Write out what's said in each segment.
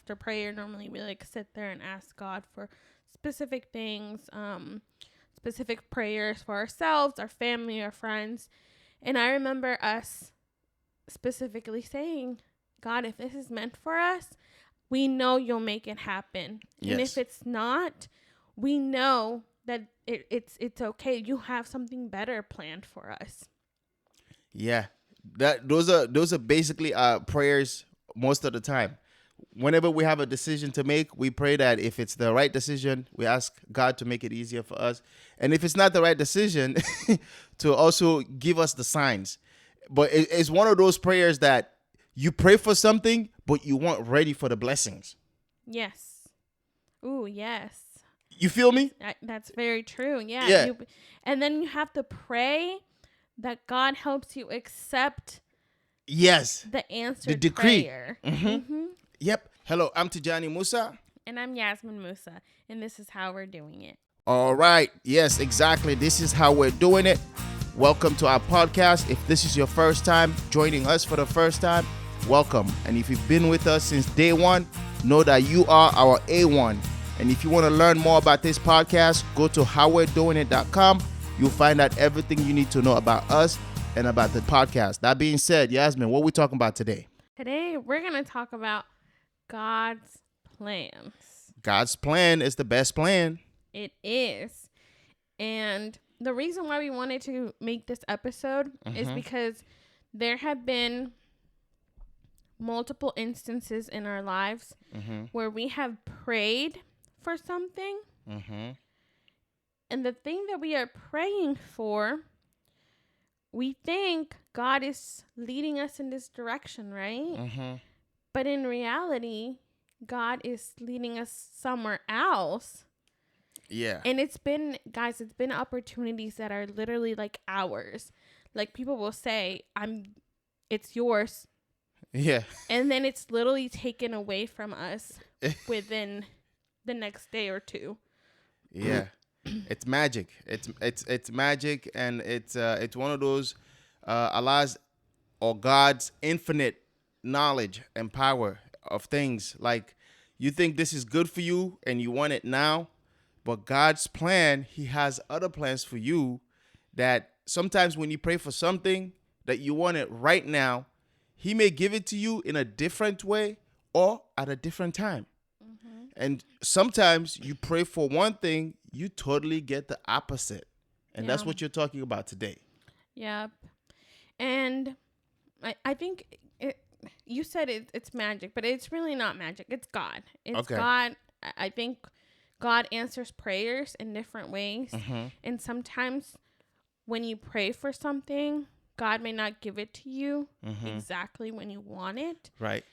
after prayer, normally we like sit there and ask God for specific things, specific prayers for ourselves, our family, our friends. And I remember us specifically saying, God, if this is meant for us, we know you'll make it happen. Yes. And if it's not, we know that it's okay. You have something better planned for us. Yeah. Those are basically our prayers most of the time. Whenever we have a decision to make, we pray that if it's the right decision, we ask God to make it easier for us. And if it's not the right decision, to also give us the signs. But it's one of those prayers that you pray for something, but you weren't ready for the blessings. Yes. Ooh, yes. You feel me? That's very true. Yeah. Yeah. And then you have to pray that God helps you accept Yes. the answer, The decree. prayer. Yep. Hello, I'm Tijani Musa. And I'm Yazmin Musa, and this is how we're doing it. All right. Yes, exactly. This is how we're doing it. Welcome to our podcast. If this is your first time joining us for the first time, welcome. And if you've been with us since day one, know that you are our A1. And if you want to learn more about this podcast, go to howwe'redoingit.com. You'll find out everything you need to know about us and about the podcast. That being said, Yazmin, what are we talking about today? Today, we're going to talk about God's plans. God's plan is the best plan. It is. And the reason why we wanted to make this episode is because there have been multiple instances in our lives where we have prayed for something. And the thing that we are praying for, we think God is leading us in this direction, right? But in reality, God is leading us somewhere else. Yeah. And it's been opportunities that are literally like ours. Like people will say, it's yours. Yeah. And then it's literally taken away from us within the next day or two. Yeah. It's magic. It's magic, and it's one of those Allah's or God's infinite knowledge and power of things. Like, you think this is good for you and you want it now, but God's plan, he has other plans for you that sometimes when you pray for something that you want it right now, he may give it to you in a different way or at a different time. And sometimes you pray for one thing, you totally get the opposite. And that's what you're talking about today. Yep. And I think you said it's magic, but it's really not magic. It's God. It's God. I think God answers prayers in different ways. And sometimes when you pray for something, God may not give it to you exactly when you want it. Right.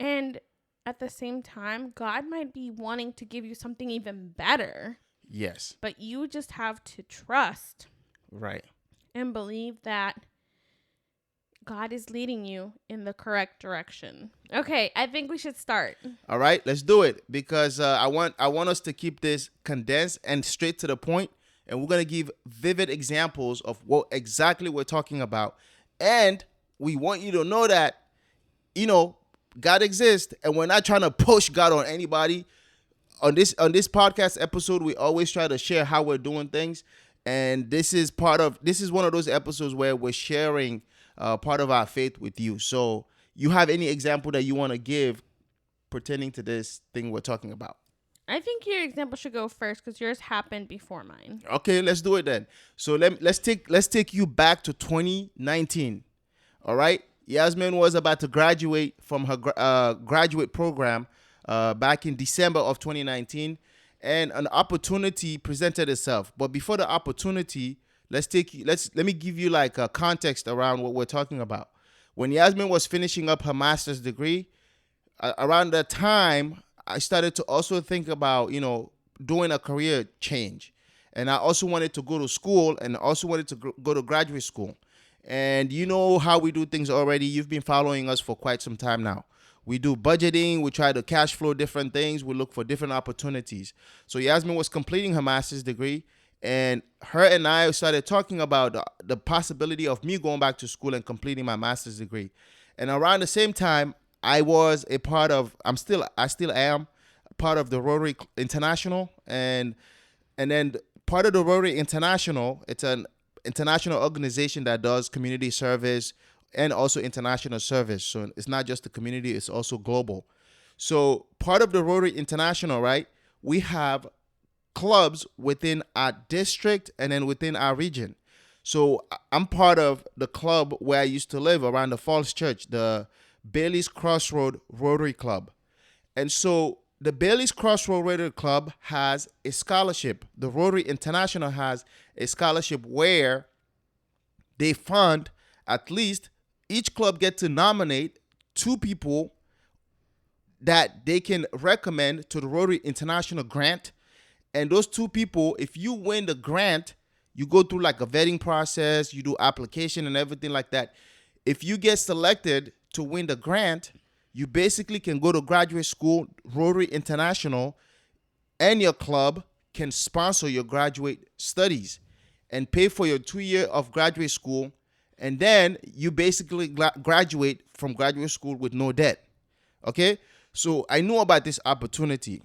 And at the same time, God might be wanting to give you something even better. Yes. But you just have to trust. Right. And believe that God is leading you in the correct direction. Okay, I think we should start. All right, let's do it, because I want us to keep this condensed and straight to the point, and we're going to give vivid examples of what exactly we're talking about. And we want you to know that, God exists, and we're not trying to push God on anybody. On this podcast episode, we always try to share how we're doing things, and this is one of those episodes where we're sharing part of our faith with you. So, you have any example that you want to give pertaining to this thing we're talking about? I think your example should go first because yours happened before mine. Okay, let's do it then. So let's take you back to 2019. All right. Yazmin was about to graduate from her graduate program back in December of 2019, and an opportunity presented itself. But before the opportunity, let me give you like a context around what we're talking about. When Yazmin was finishing up her master's degree, around that time, I started to also think about, doing a career change. And I also wanted to go to school, and also wanted to go to graduate school. And you know how we do things already. You've been following us for quite some time now. We do budgeting. We try to cash flow different things. We look for different opportunities. So Yazmin was completing her master's degree, and her and I started talking about the possibility of me going back to school and completing my master's degree. And around the same time, I was a part of. I still am part of the Rotary International, and then part of the Rotary International. It's an international organization that does community service and also international service. So it's not just the community; it's also global. So part of the Rotary International, right? We have clubs within our district and then within our region. So I'm part of the club where I used to live around the Falls Church, the Bailey's Crossroad Rotary Club. And so the Bailey's Crossroad Rotary Club has a scholarship. The Rotary International has a scholarship where they fund, at least each club gets to nominate two people that they can recommend to the Rotary International grant. And those two people, if you win the grant, you go through like a vetting process, you do application and everything like that. If you get selected to win the grant, you basically can go to graduate school, Rotary International, and your club can sponsor your graduate studies and pay for your 2 year of graduate school. And then you basically graduate from graduate school with no debt. Okay? So I knew about this opportunity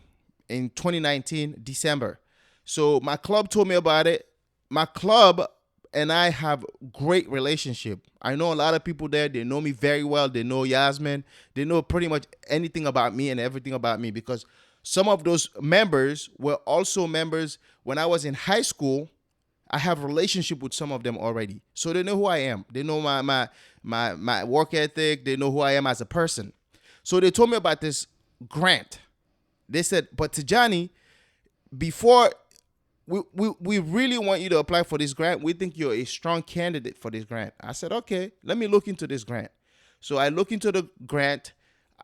in 2019, December. So my club told me about it. My club and I have great relationship. I know a lot of people there. They know me very well. They know Yazmin. They know pretty much anything about me and everything about me because some of those members were also members when I was in high school. I have a relationship with some of them already. So they know who I am. They know my work ethic. They know who I am as a person. So they told me about this grant. They said, but Tijani, before we really want you to apply for this grant. We think you're a strong candidate for this grant. I said, okay, let me look into this grant. So I look into the grant.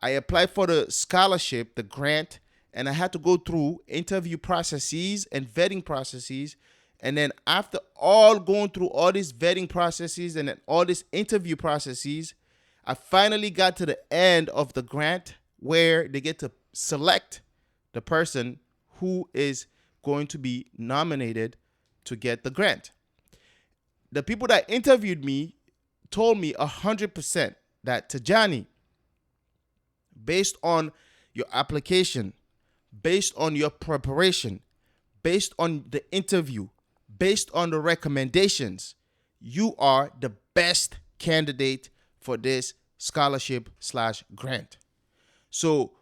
I applied for the scholarship, the grant, and I had to go through interview processes and vetting processes. And then after all going through all these vetting processes and then all these interview processes, I finally got to the end of the grant where they get to select the person who is going to be nominated to get the grant. The people that interviewed me told me 100% that Tijani, based on your application, based on your preparation, based on the interview, based on the recommendations, you are the best candidate for this scholarship/grant. So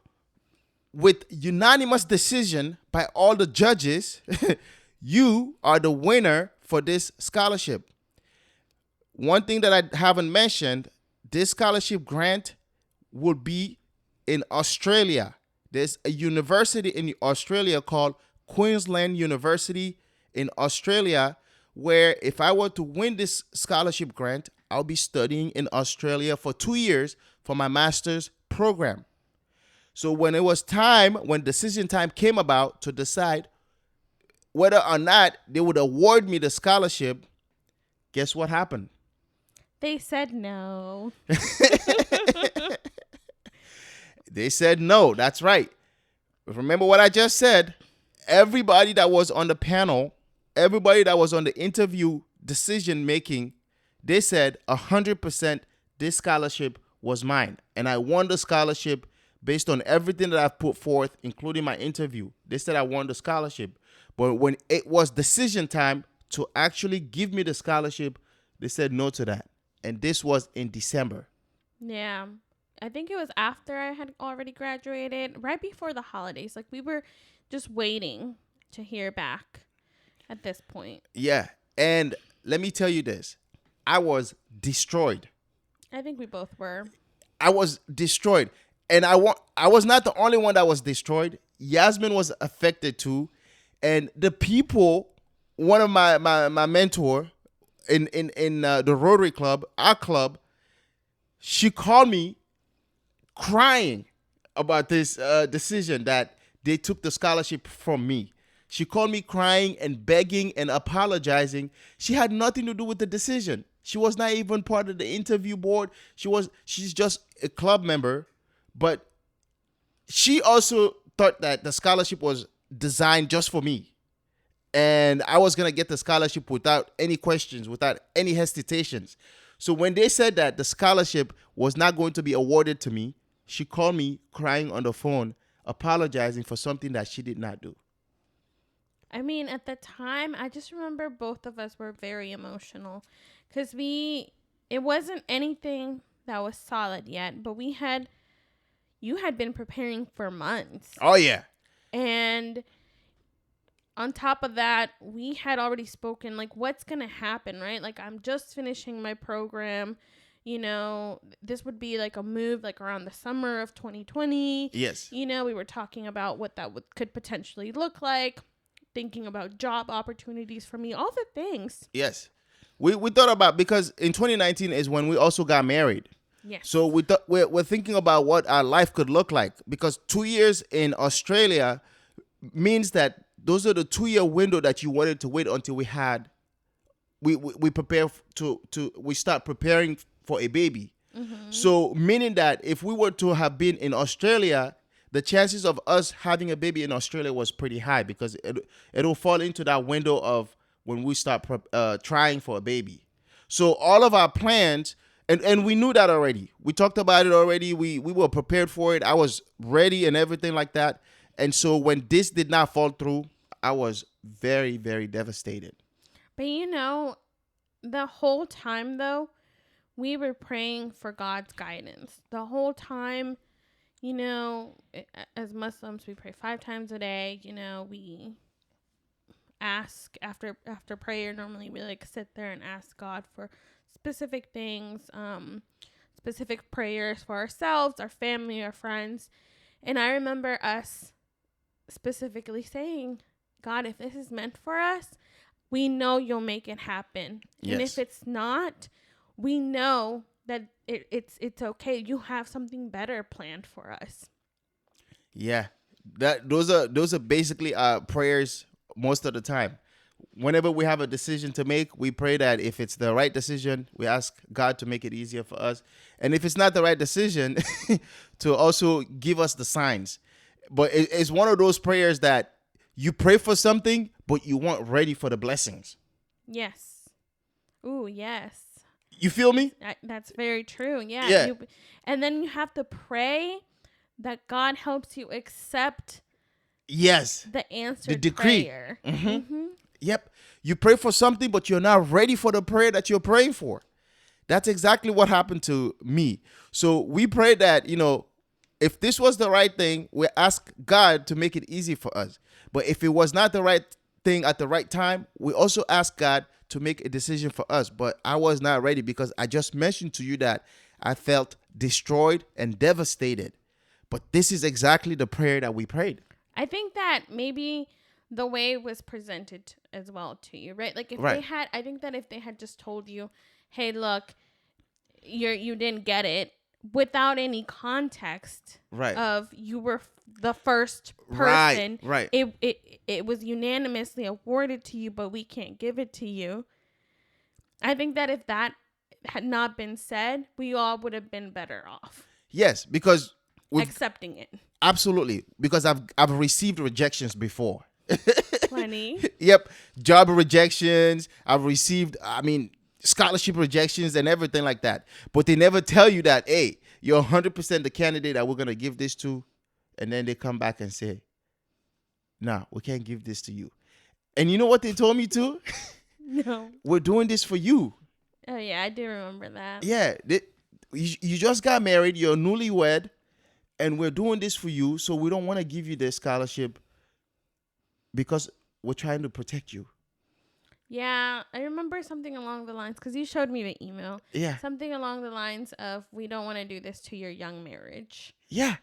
with unanimous decision by all the judges, you are the winner for this scholarship. One thing that I haven't mentioned, this scholarship grant will be in Australia. There's a university in Australia called Queensland University in Australia, where if I were to win this scholarship grant, I'll be studying in Australia for 2 years for my master's program. So when it was time, when decision time came about to decide whether or not they would award me the scholarship, guess what happened? They said no. They said no. That's right. Remember what I just said? Everybody that was on the panel, everybody that was on the interview decision making, they said 100% this scholarship was mine. And I won the scholarship based on everything that I've put forth, including my interview. They said I won the scholarship. But when it was decision time to actually give me the scholarship, they said no to that. And this was in December. Yeah. I think it was after I had already graduated, right before the holidays. Like, we were just waiting to hear back at this point. Yeah. And let me tell you this. I was destroyed. I think we both were. I was destroyed. And I was not the only one that was destroyed. Yazmin was affected too. And the people, one of my mentor in the Rotary Club, our club, she called me crying about this decision that they took the scholarship from me. She called me crying and begging and apologizing. She had nothing to do with the decision. She was not even part of the interview board. She's just a club member. But she also thought that the scholarship was designed just for me. And I was going to get the scholarship without any questions, without any hesitations. So when they said that the scholarship was not going to be awarded to me, she called me crying on the phone, apologizing for something that she did not do. I mean, at the time, I just remember both of us were very emotional because it wasn't anything that was solid yet, but you had been preparing for months. Oh, yeah. And on top of that, we had already spoken, like, what's going to happen, right? Like, I'm just finishing my program. You know, this would be like a move like around the summer of 2020. Yes. You know, we were talking about what that could potentially look like, thinking about job opportunities for me, all the things. Yes. We thought about, because in 2019 is when we also got married. Yes. So we're thinking about what our life could look like, because 2 years in Australia means that those are the 2-year window that you wanted to wait until we prepare we start preparing for a baby. Mm-hmm. So meaning that if we were to have been in Australia, the chances of us having a baby in Australia was pretty high, because it'll fall into that window of when we start trying for a baby. So all of our plans, and we knew that already. We talked about it already. We were prepared for it. I was ready and everything like that. And so when this did not fall through, I was very, very devastated. But you know, the whole time though, we were praying for God's guidance. The whole time, you know, as Muslims, we pray 5 times a day. You know, we ask after prayer. Normally, we like sit there and ask God for specific things, specific prayers for ourselves, our family, our friends. And I remember us specifically saying, God, if this is meant for us, we know you'll make it happen. Yes. And if it's not, we know that it's okay. You have something better planned for us. Yeah, those are basically our prayers most of the time. Whenever we have a decision to make, we pray that if it's the right decision, we ask God to make it easier for us. And if it's not the right decision, to also give us the signs. But it's one of those prayers that you pray for something, but you weren't ready for the blessings. Yes. Ooh, yes. You feel me? That's very true. Yeah. And then you have to pray that God helps you accept. Yes. The answer. The decree. Prayer. Mm-hmm. Mm-hmm. Yep. You pray for something, but you're not ready for the prayer that you're praying for. That's exactly what happened to me. So we pray that, you know, if this was the right thing, we ask God to make it easy for us. But if it was not the right thing at the right time, we also ask God to make a decision for us. But I was not ready, because I just mentioned to you that I felt destroyed and devastated. But this is exactly the prayer that we prayed. I think that maybe the way it was presented as well to you, right? Like I think that if they had just told you, hey, look, you didn't get it, without any context, right, of you were the first person, right. It was unanimously awarded to you, but we can't give it to you. I think that if that had not been said, we all would have been better off. Yes, because accepting it. Absolutely, because I've received rejections before. Plenty. Yep, job rejections. I've received, scholarship rejections and everything like that. But they never tell you that, hey, you're 100% the candidate that we're going to give this to. And then they come back and say, nah, we can't give this to you. And you know what they told me too? No. We're doing this for you. Oh, yeah, I do remember that. Yeah. You just got married. You're newlywed. And we're doing this for you. So we don't want to give you this scholarship because we're trying to protect you. Yeah, I remember something along the lines, because you showed me the email. Yeah. Something along the lines of, we don't want to do this to your young marriage. Yeah.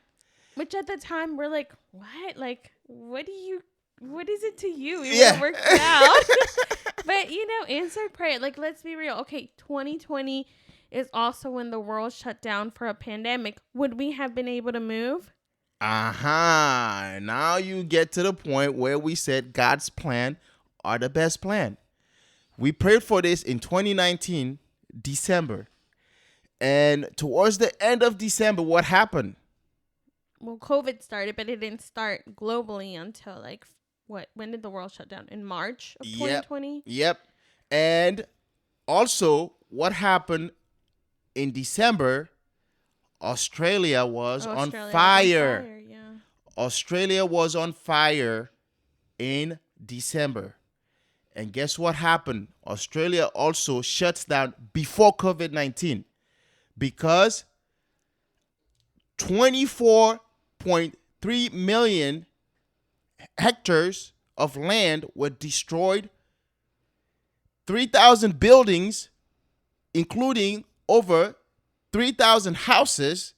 Which at the time, we're like, what? Like, what is it to you? Yeah. It worked out. But, answered prayer. Like, let's be real. Okay, 2020 is also when the world shut down for a pandemic. Would we have been able to move? Uh-huh. Now you get to the point where we said God's plan are the best plan. We prayed for this in 2019, December. And towards the end of December, what happened? Well, COVID started, but it didn't start globally until when did the world shut down? In March of 2020? Yep. And also, what happened in December, Australia was Oh, on Australia was on fire. fire, yeah. Australia was on fire in December. And guess what happened? Australia also shuts down before COVID-19 because 24.3 million hectares of land were destroyed, 3,000 buildings, including over 3,000 houses,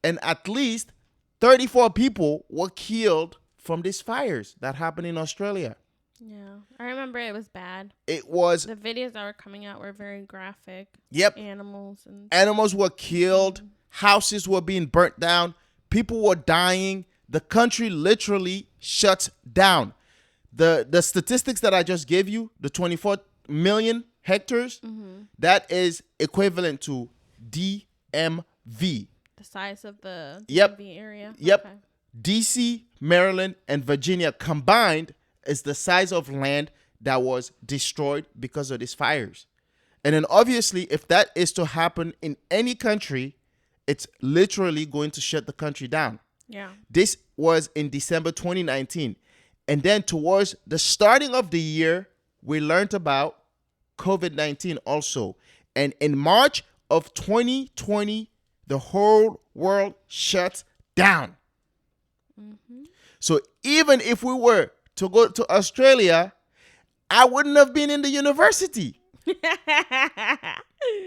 and at least 34 people were killed from these fires that happened in Australia. Yeah. I remember it was bad. It was, The videos that were coming out were very graphic. yep, Animals and animals were killed, houses were being burnt down, people were dying. The country literally shuts down. The statistics that I just gave you, the 24 million hectares, that is equivalent to DMV. the size of the Yep. DMV area. Yep. Okay. DC, Maryland, and Virginia combined is the size of land that was destroyed because of these fires. And then obviously, if that is to happen in any country, it's literally going to shut the country down. Yeah. This was in December 2019. And then towards the starting of the year, we learned about COVID-19 also. And in March of 2020, the whole world shut down. So even if we were to go to Australia, I wouldn't have been in the university.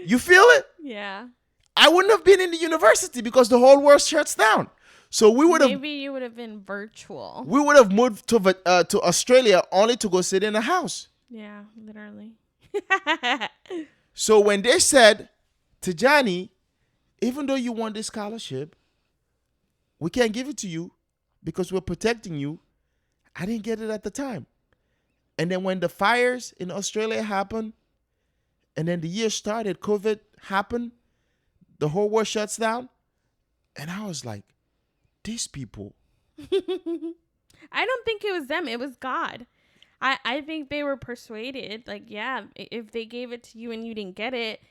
You feel it? Yeah. I wouldn't have been in the university because the whole world shuts down. So we would have Maybe you would have been virtual. moved to Australia only to go sit in a house. Yeah, literally. So when they said, Tijani, even though you want this scholarship, we can't give it to you because we're protecting you. I didn't get it at the time. And then when the fires in Australia happened, and then the year started, COVID happened, the whole world shuts down. And I was like, these people. I don't think it was them. It was God. I think they were persuaded. Like, yeah, if they gave it to you and you didn't get it,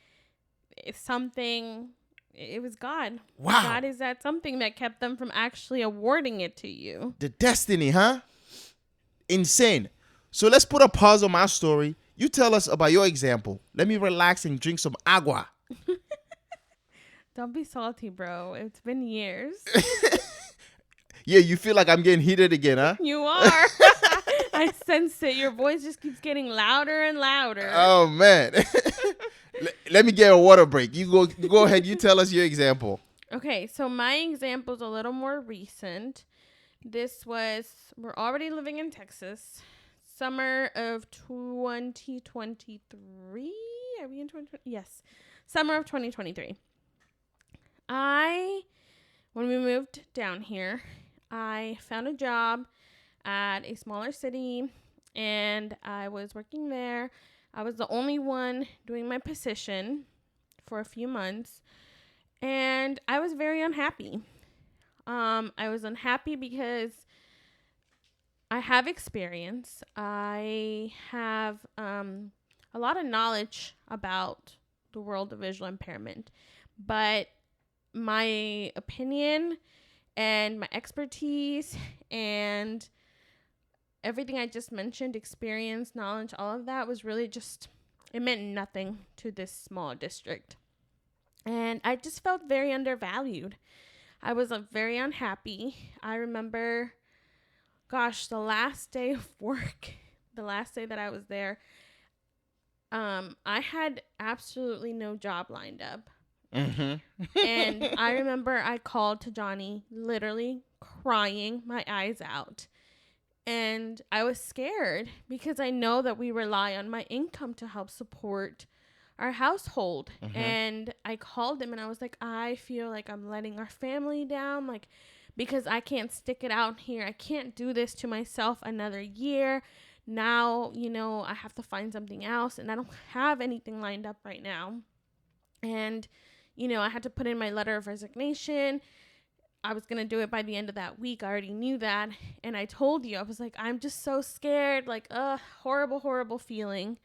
it's something. It was God. Wow. God is that something that kept them from actually awarding it to you. The destiny, huh? Insane. So let's put a pause on my story. You tell us about your example. Let me relax and drink some agua. Don't be salty, bro. It's been years. Yeah, you feel like I'm getting heated again, huh? You are. I sense it. Your voice just keeps getting louder and louder. Oh, man. Let me get a water break. You go ahead. You tell us your example. Okay, so my example is a little more recent. We're already living in Texas. Summer of 2023. Are we in 2020? Yes. Summer of 2023. When we moved down here, I found a job at a smaller city and I was working there. I was the only one doing my position for a few months and I was very unhappy. I was unhappy because I have experience. I have a lot of knowledge about the world of visual impairment, but my opinion and my expertise and everything I just mentioned, experience, knowledge, all of that was really just, it meant nothing to this small district. And I just felt very undervalued. I was very unhappy. I remember, the last day of work, the last day that I was there, I had absolutely no job lined up. Mm-hmm. And I remember I called Tijani, literally crying my eyes out. And I was scared because I know that we rely on my income to help support our household. Mm-hmm. And I called him and I was like, I feel like I'm letting our family down, like, because I can't stick it out here. I can't do this to myself another year. Now, I have to find something else and I don't have anything lined up right now. And I had to put in my letter of resignation. I was going to do it by the end of that week. I already knew that. And I told you, I was like, I'm just so scared. Like, horrible, horrible feeling.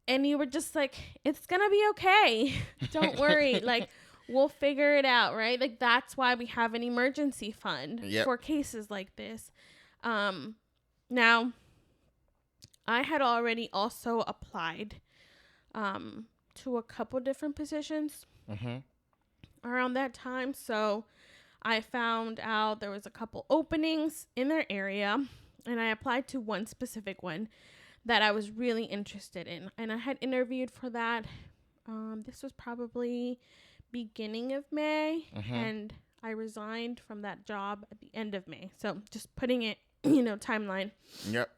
And you were just like, it's going to be okay. Don't worry. Like, We'll figure it out, right? Like, that's why we have an emergency fund for cases like this. Now, I had already also applied to a couple different positions around that time. So I found out there was a couple openings in their area, and I applied to one specific one that I was really interested in. And I had interviewed for that. This was probably beginning of May, and I resigned from that job at the end of May. So just putting it, timeline. Yep.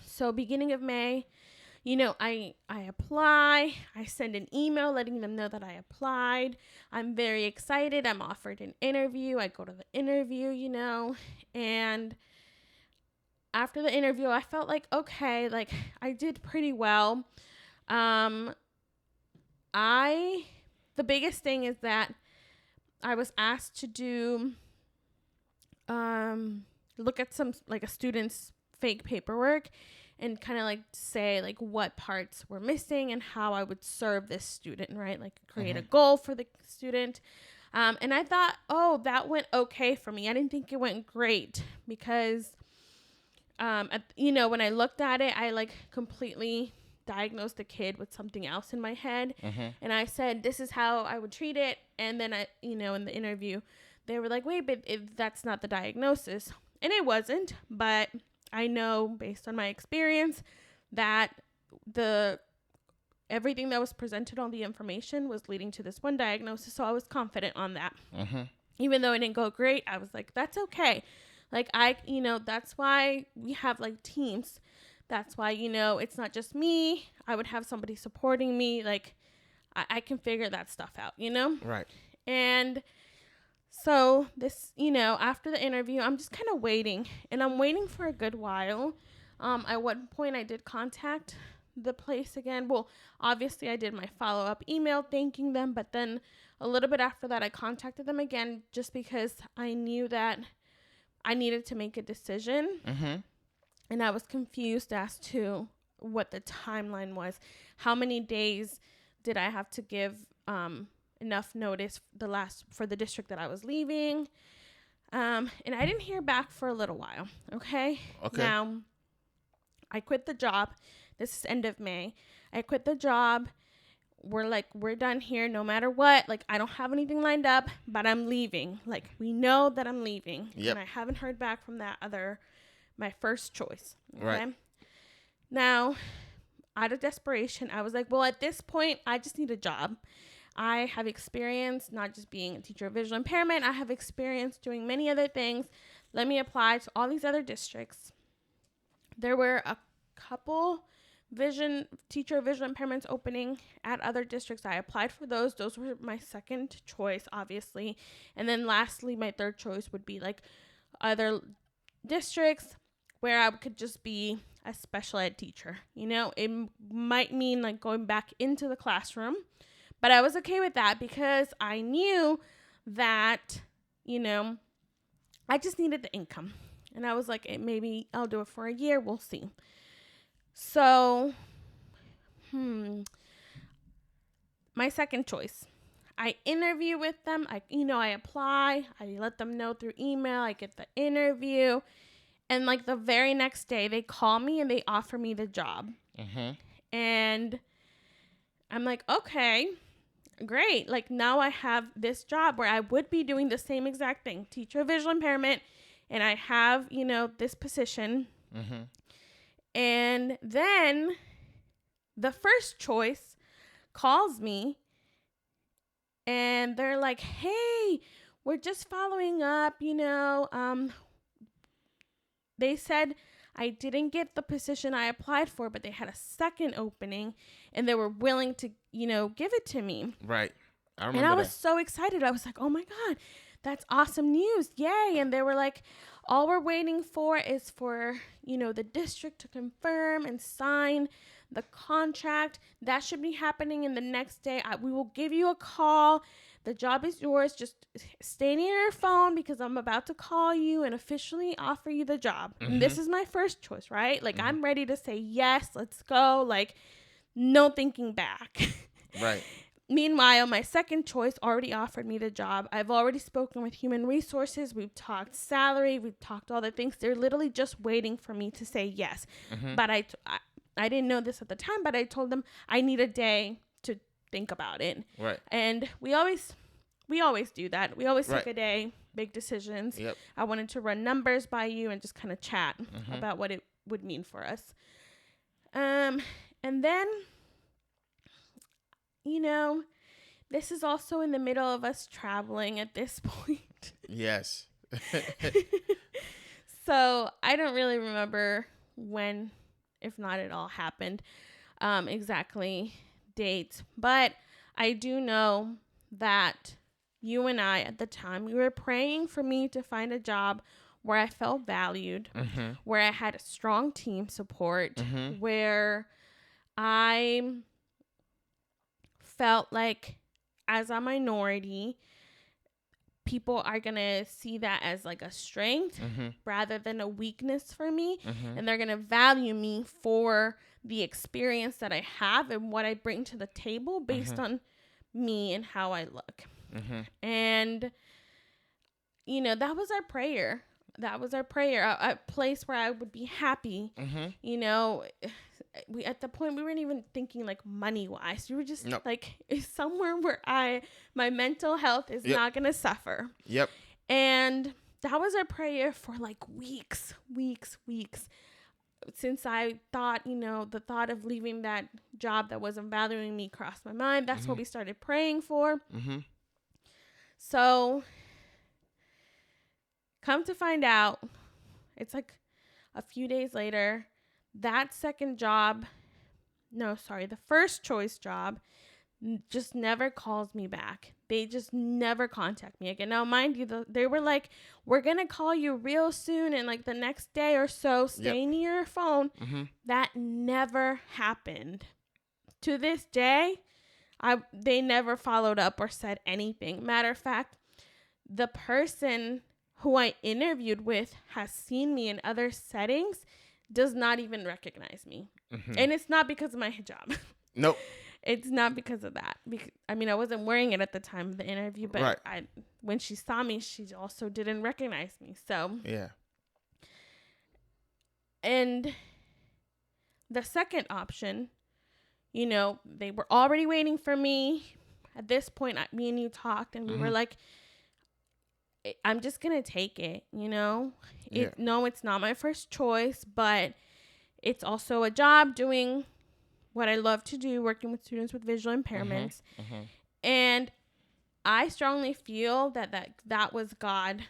So beginning of May, I apply. I send an email letting them know that I applied. I'm very excited. I'm offered an interview. I go to the interview, and after the interview, I felt like, okay, like I did pretty well. The biggest thing is that I was asked to do, look at some, like, a student's fake paperwork and kind of like say like what parts were missing and how I would serve this student, right? Like create a goal for the student. And I thought, that went okay for me. I didn't think it went great because, when I looked at it, I like completely diagnosed the kid with something else in my head. And I said, this is how I would treat it. And then in the interview, they were like, wait, but that's not the diagnosis. And it wasn't, but I know based on my experience that everything that was presented on the information was leading to this one diagnosis. So I was confident on that. Even though it didn't go great, I was like, that's okay. Like that's why we have like teams. That's why, it's not just me. I would have somebody supporting me. Like I can figure that stuff out, Right. And so this, after the interview, I'm just kind of waiting, and I'm waiting for a good while. At one point I did contact the place again. Well, obviously I did my follow-up email thanking them, but then a little bit after that, I contacted them again just because I knew that I needed to make a decision. And I was confused as to what the timeline was. How many days did I have to give enough notice for the district that I was leaving? And I didn't hear back for a little while. Okay. Now, I quit the job. This is end of May. I quit the job. We're done here no matter what. Like, I don't have anything lined up, but I'm leaving. Like, we know that I'm leaving. And I haven't heard back from my first choice. Okay. Right. Now, out of desperation, I was like, well, at this point, I just need a job. I have experience not just being a teacher of visual impairment. I have experience doing many other things. Let me apply to all these other districts. There were a couple teacher of visual impairments opening at other districts. I applied for those. Those were my second choice, obviously. And then lastly, my third choice would be like other districts where I could just be a special ed teacher. It might mean like going back into the classroom, but I was okay with that because I knew that, I just needed the income. And I was like, maybe I'll do it for a year. We'll see. So, my second choice, I interview with them. I apply. I let them know through email. I get the interview. And like the very next day, they call me and they offer me the job. And I'm like, okay, great. Like now I have this job where I would be doing the same exact thing, teacher of visual impairment. And I have, this position. And then the first choice calls me and they're like, hey, we're just following up, they said I didn't get the position I applied for, but they had a second opening and they were willing to, give it to me. Right. I remember and I was so excited. I was like, oh my God, that's awesome news. Yay. And they were like, all we're waiting for is for, the district to confirm and sign the contract. That should be happening in the next day. We will give you a call. The job is yours. Just stay near your phone because I'm about to call you and officially offer you the job. And this is my first choice, right? Like, I'm ready to say, yes, let's go. Like, no thinking back. Right. Meanwhile, my second choice already offered me the job. I've already spoken with human resources. We've talked salary. We've talked all the things. They're literally just waiting for me to say yes. But I didn't know this at the time, but I told them I need a day to think about it. Right. And we always do that. We always take a day, make decisions. Yep. I wanted to run numbers by you and just kind of chat about what it would mean for us. And then, this is also in the middle of us traveling at this point. Yes. So I don't really remember when, if not it all happened, exactly dates. But I do know that you and I at the time, we were praying for me to find a job where I felt valued, where I had a strong team support, where I felt like as a minority, people are going to see that as like a strength rather than a weakness for me. And they're going to value me for the experience that I have and what I bring to the table based on me and how I look. And, that was our prayer. That was our prayer. A place where I would be happy. We at the point we weren't even thinking like money wise. We were just like somewhere where my mental health is not gonna suffer. Yep. And that was our prayer for like weeks. Since I thought, the thought of leaving that job that wasn't valuing me crossed my mind. That's what we started praying for. So come to find out, it's like a few days later, that the first choice job just never calls me back. They just never contact me again. Now, mind you, they were like, we're going to call you real soon. And like the next day or so, stay near your phone. That never happened. To this day, they never followed up or said anything. Matter of fact, the person who I interviewed with has seen me in other settings, does not even recognize me. And it's not because of my hijab. Nope. It's not because of that. I wasn't wearing it at the time of the interview, but when she saw me, she also didn't recognize me. So yeah. And the second option, they were already waiting for me. At this point, me and you talked, and we were like, I'm just going to take it, No, it's not my first choice, but it's also a job doing what I love to do, working with students with visual impairments. And I strongly feel that was God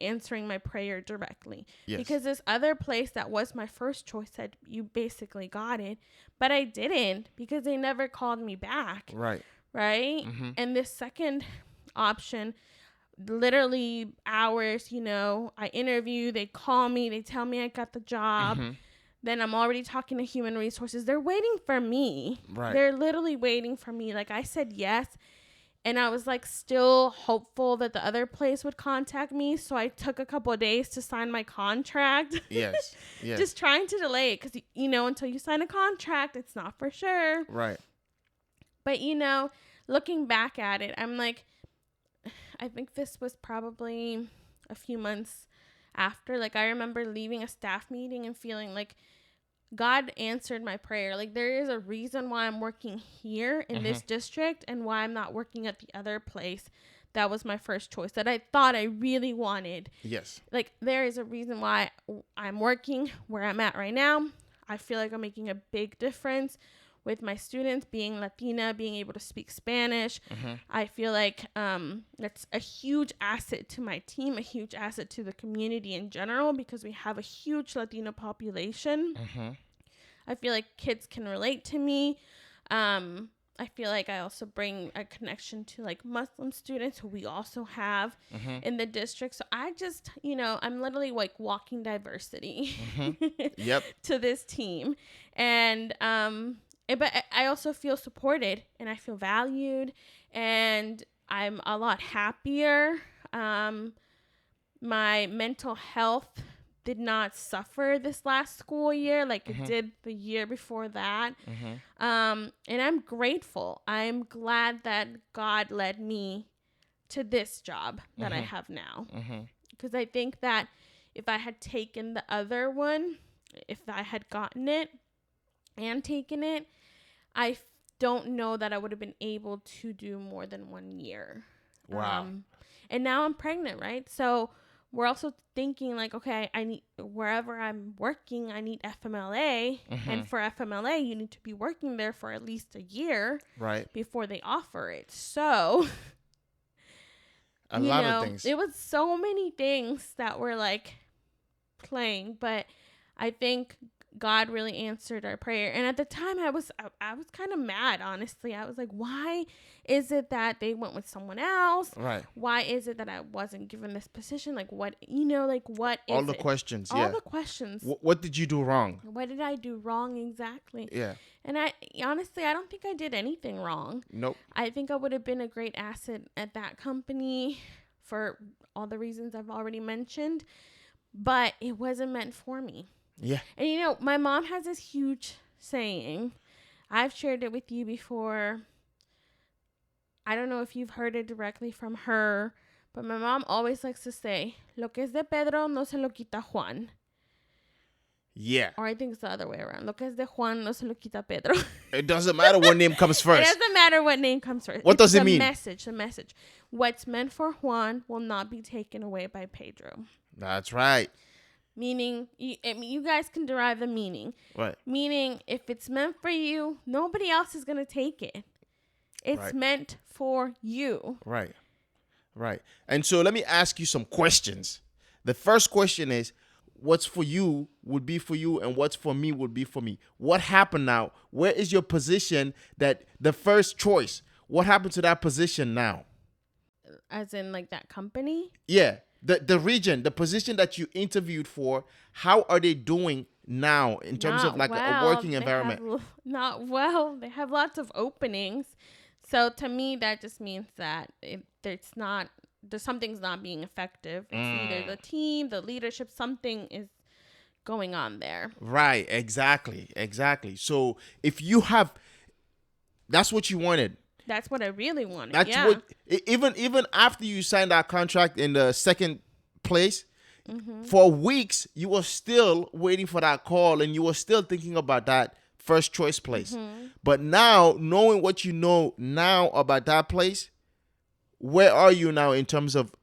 answering my prayer directly. Yes. Because this other place that was my first choice said, you basically got it, but I didn't because they never called me back. Right. And this second option, literally hours, I interview, they call me, they tell me I got the job. Then I'm already talking to human resources. They're waiting for me. Right. They're literally waiting for me. Like I said yes. And I was like still hopeful that the other place would contact me. So I took a couple of days to sign my contract. Yes. Just trying to delay it because, until you sign a contract, it's not for sure. Right. But, looking back at it, I'm like, I think this was probably a few months after. Like, I remember leaving a staff meeting and feeling like God answered my prayer. Like, there is a reason why I'm working here in this district and why I'm not working at the other place that was my first choice that I thought I really wanted. Yes. Like, there is a reason why I'm working where I'm at right now. I feel like I'm making a big difference with my students, being Latina, being able to speak Spanish. I feel like that's a huge asset to my team, a huge asset to the community in general, because we have a huge Latino population. I feel like kids can relate to me. I feel like I also bring a connection to like Muslim students who we also have in the district. So I just, I'm literally like walking diversity to this team. And, but I also feel supported and I feel valued and I'm a lot happier. My mental health did not suffer this last school year like it did the year before that. And I'm grateful. I'm glad that God led me to this job that I have now. Because I think that if I had taken the other one, if I had gotten it and taken it, I don't know that I would have been able to do more than 1 year. Wow. And now I'm pregnant, right? So we're also thinking like, okay, I need, wherever I'm working, I need FMLA. And for FMLA, you need to be working there for at least a year before they offer it. So, a lot of things. It was so many things that were like playing, but I think God really answered our prayer. And at the time I was kind of mad, honestly. I was like, why is it that they went with someone else? Right. Why is it that I wasn't given this position? Like, what, what is all the it? questions. All the questions. What did you do wrong? What did I do wrong exactly? Yeah. And I honestly don't think I did anything wrong. Nope. I think I would have been a great asset at that company for all the reasons I've already mentioned, but it wasn't meant for me. Yeah. And my mom has this huge saying. I've shared it with you before. I don't know if you've heard it directly from her, but my mom always likes to say, "Lo que es de Pedro no se lo quita Juan." Yeah. Or I think it's the other way around. Lo que es de Juan no se lo quita Pedro. It doesn't matter what name comes first. It doesn't matter what name comes first. What does it mean? The message. What's meant for Juan will not be taken away by Pedro. That's right. Meaning, you guys can derive the meaning. Right. Meaning, if it's meant for you, nobody else is going to take it. It's meant for you. Right. Right. And so let me ask you some questions. The first question is, what's for you would be for you, and what's for me would be for me. What happened now? Where is your position, that the first choice? What happened to that position now? As in, like, that company? Yeah. The region, the position that you interviewed for, how are they doing now in terms of like a working environment? Not well. They have lots of openings. So to me, that just means that something's not being effective. It's either the team, the leadership, something is going on there. Right. Exactly. So if you that's what you wanted. That's what I really wanted. That's what, even after you signed that contract in the second place, for weeks, you were still waiting for that call, and you were still thinking about that first choice place. But now, knowing what you know now about that place, where are you now in terms of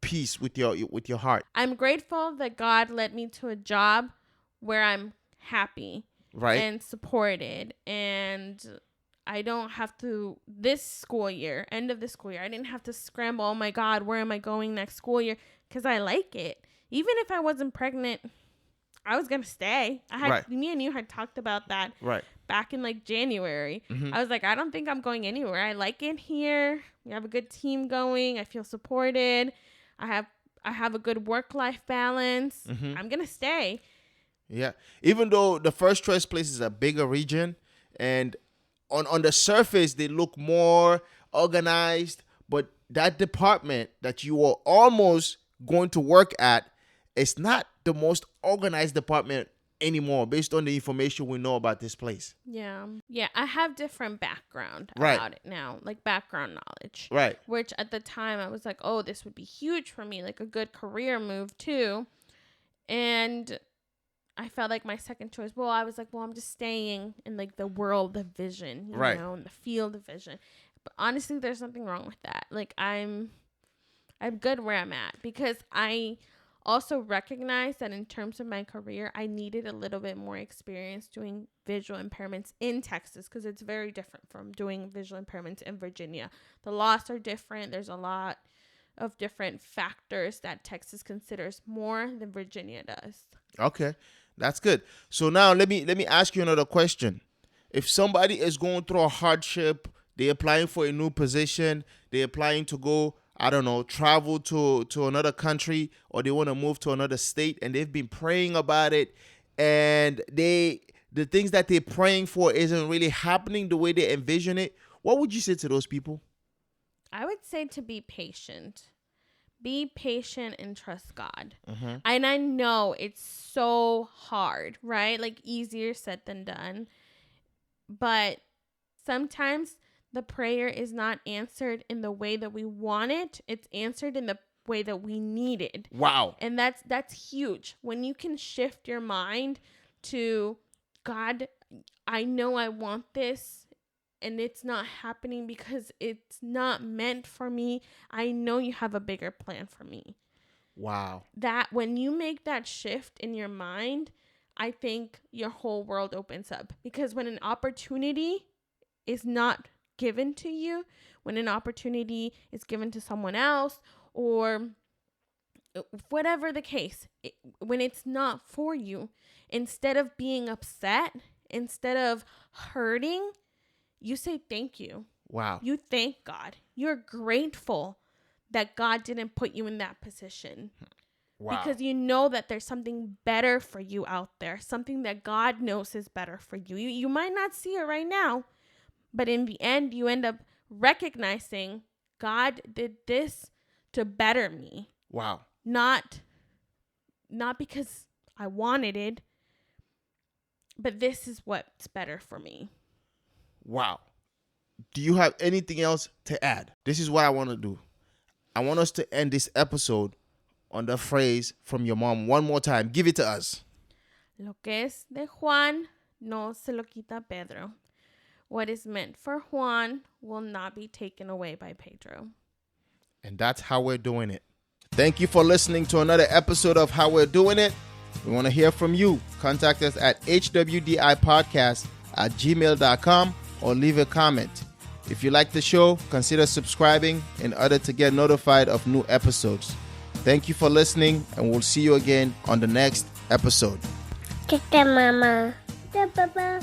peace with your heart? I'm grateful that God led me to a job where I'm happy, right, and supported, and I don't have to, this school year, end of the school year, I didn't have to scramble, oh my God, where am I going next school year? Because I like it. Even if I wasn't pregnant, I was going to stay. Me and you had talked about that back in like January. I was like, I don't think I'm going anywhere. I like it here. We have a good team going. I feel supported. I have a good work-life balance. I'm going to stay. Yeah. Even though the first choice place is a bigger region, and on the surface, they look more organized, but that department that you were almost going to work at is not the most organized department anymore, based on the information we know about this place. Yeah. I have different background about it now, like background knowledge. Right. Which at the time I was like, oh, this would be huge for me, like a good career move too. And I felt like my second choice. Well, I was like, well, I'm just staying in like the world of vision, you know, in the field of vision. But honestly, there's nothing wrong with that. Like I'm good where I'm at, because I also recognize that in terms of my career, I needed a little bit more experience doing visual impairments in Texas, because it's very different from doing visual impairments in Virginia. The laws are different. There's a lot of different factors that Texas considers more than Virginia does. Okay. That's good. So now let me ask you another question. If somebody is going through a hardship, they're applying for a new position, they're applying to go, I don't know, travel to another country, or they want to move to another state, and they've been praying about it, and the things that they're praying for isn't really happening the way they envision it, what would you say to those people? I would say to be patient, be patient and trust God. And I know it's so hard, right? Like easier said than done. But sometimes the prayer is not answered in the way that we want it. It's answered in the way that we need it. Wow. And that's huge. When you can shift your mind to, God, I know I want this and it's not happening because it's not meant for me. I know you have a bigger plan for me. Wow. That when you make that shift in your mind, I think your whole world opens up. Because when an opportunity is not given to you, when an opportunity is given to someone else, or whatever the case, when it's not for you, instead of being upset, instead of hurting, you say thank you. Wow. You thank God. You're grateful that God didn't put you in that position. Wow. Because you know that there's something better for you out there, something that God knows is better for you. You might not see it right now, but in the end, you end up recognizing God did this to better me. Wow. Not because I wanted it, but this is what's better for me. Wow. Do you have anything else to add? This is what I want to do. I want us to end this episode on the phrase from your mom one more time. Give it to us. Lo que es de Juan no se lo quita Pedro. What is meant for Juan will not be taken away by Pedro. And that's how we're doing it. Thank you for listening to another episode of How We're Doing It. We want to hear from you. Contact us at hwdipodcast@gmail.com or leave a comment. If you like the show, consider subscribing in order to get notified of new episodes. Thank you for listening, and we'll see you again on the next episode. Mama. Bye-bye.